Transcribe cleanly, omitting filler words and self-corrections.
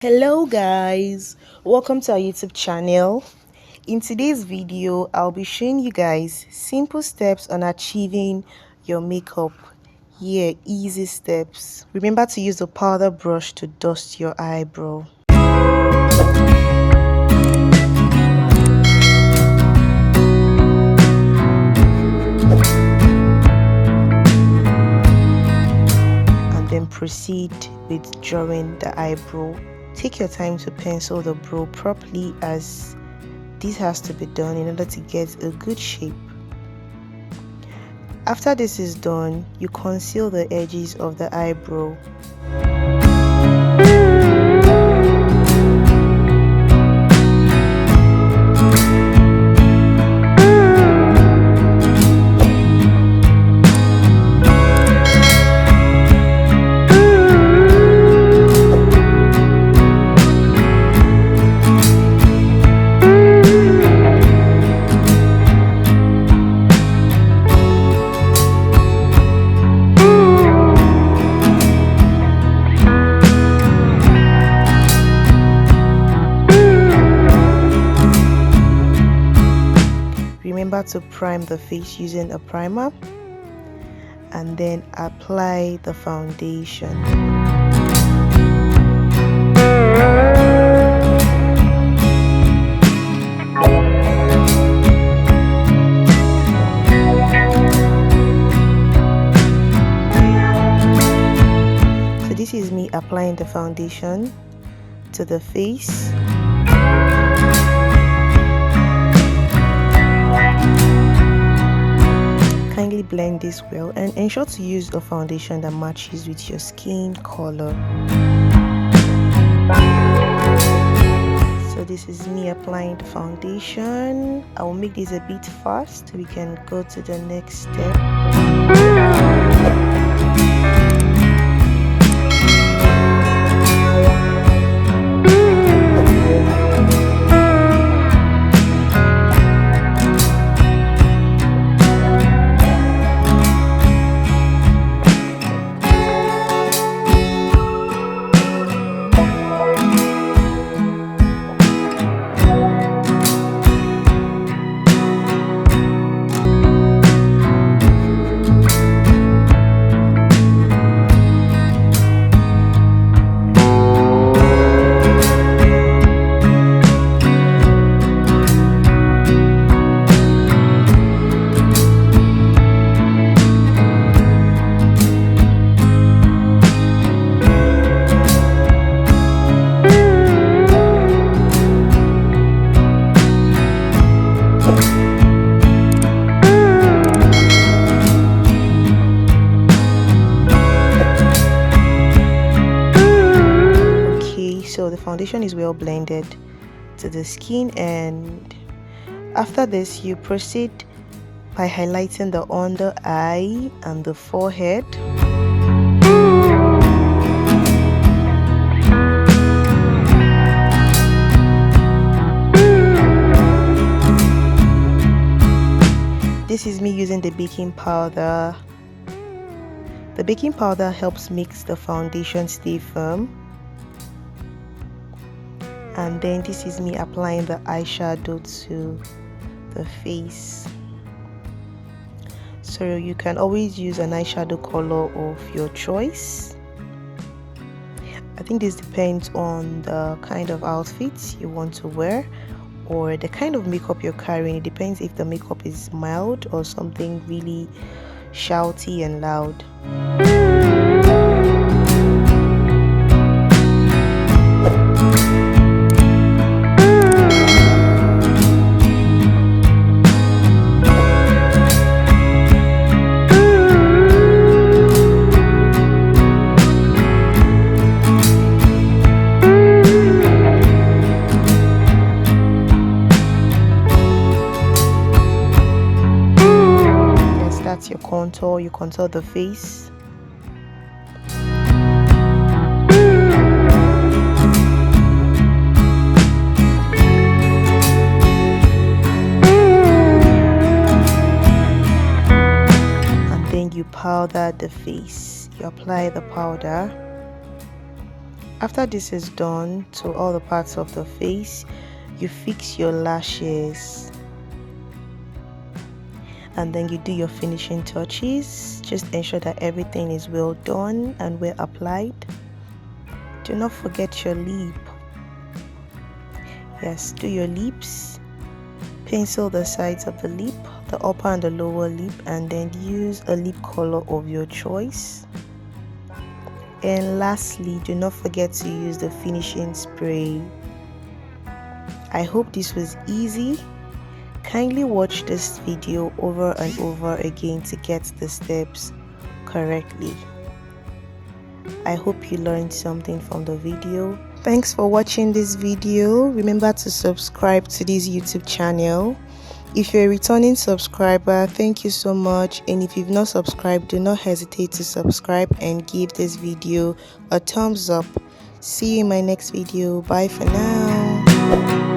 Hello guys, welcome to our YouTube channel. In today's video, I'll be showing you guys simple steps on achieving your makeup. Yeah, easy steps. Remember to use the powder brush to dust your eyebrow. And then proceed with drawing the eyebrow. Take your time to pencil the brow properly, as this has to be done in order to get a good shape. After this is done, you conceal the edges of the eyebrow. Remember to prime the face using a primer and then apply the foundation. So this is me applying the foundation to the face. Kindly blend this well and ensure to use a foundation that matches with your skin color. So this is me applying the foundation. I will make this a bit fast so we can go to the next step. So the foundation is well blended to the skin, and after this you proceed by highlighting the under eye and the forehead. This is me using the baking powder. The baking powder helps makes the foundation stay firm. And then this is me applying the eyeshadow to the face. So you can always use an eyeshadow color of your choice. I think this depends on the kind of outfits you want to wear or the kind of makeup you're carrying. It depends if the makeup is mild or something really shouty and loud. Your contour, you contour the face. And then you powder the face. You apply the powder After this is done to all the parts of the face, you fix your lashes and then you do your finishing touches. Just ensure that everything is well done and well applied. Do not forget your lip. Yes, do your lips. Pencil the sides of the lip, the upper and the lower lip, and then use a lip color of your choice. And lastly, do not forget to use the finishing spray. I hope this was easy. Kindly watch this video over and over again to get the steps correctly. I hope you learned something from the video. Thanks for watching this video. Remember to subscribe to this YouTube channel. If you're a returning subscriber, thank you so much. And if you've not subscribed, do not hesitate to subscribe and give this video a thumbs up. See you in my next video. Bye for now.